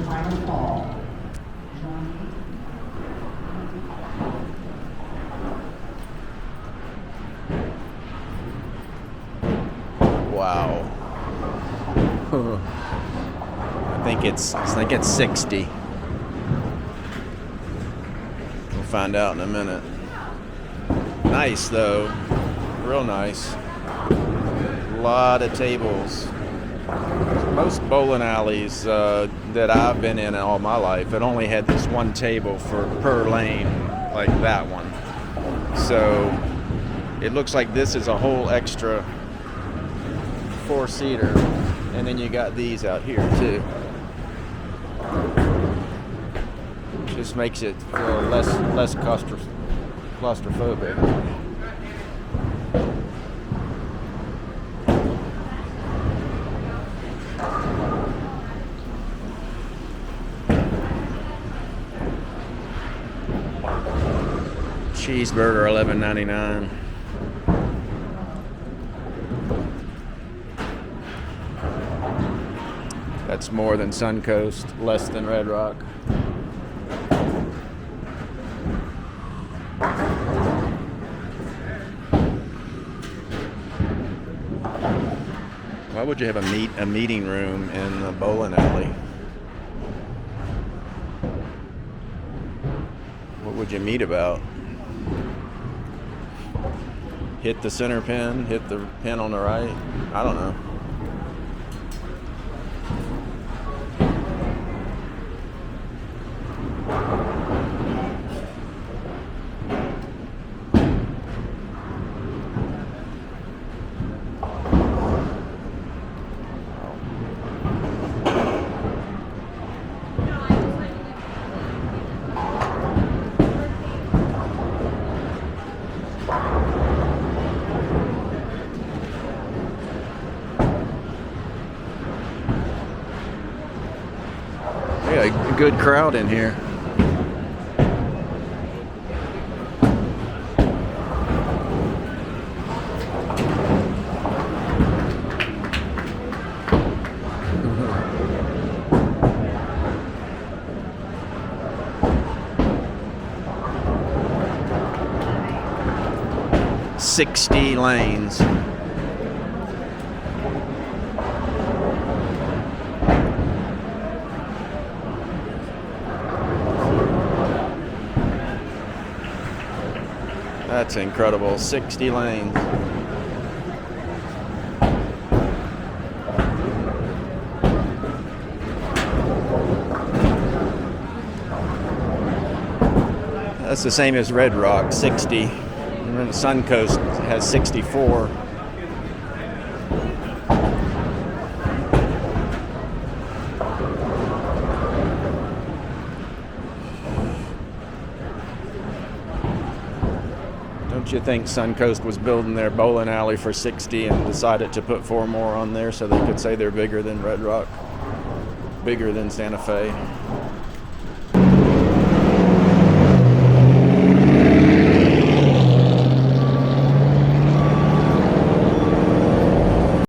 final call. Wow. I think it's 60. We'll find out in a minute. Nice though. Real nice. A lot of tables. Most bowling alleys that I've been in all my life, it only had this one table per lane, like that one. So it looks like this is a whole extra 4-seater, and then you got these out here too. Just makes it feel less claustrophobic. Cheeseburger $11.99. That's more than Suncoast, less than Red Rock. Why would you have a meeting room in the bowling alley? What would you meet about? Hit the center pin, hit the pin on the right? I don't know. Yeah, a good crowd in here. $60 lanes. That's incredible. 60 lanes. That's the same as Red Rock, 60. And Suncoast has 64. Don't you think Suncoast was building their bowling alley for 60 and decided to put 4 more on there so they could say they're bigger than Red Rock, bigger than Santa Fe?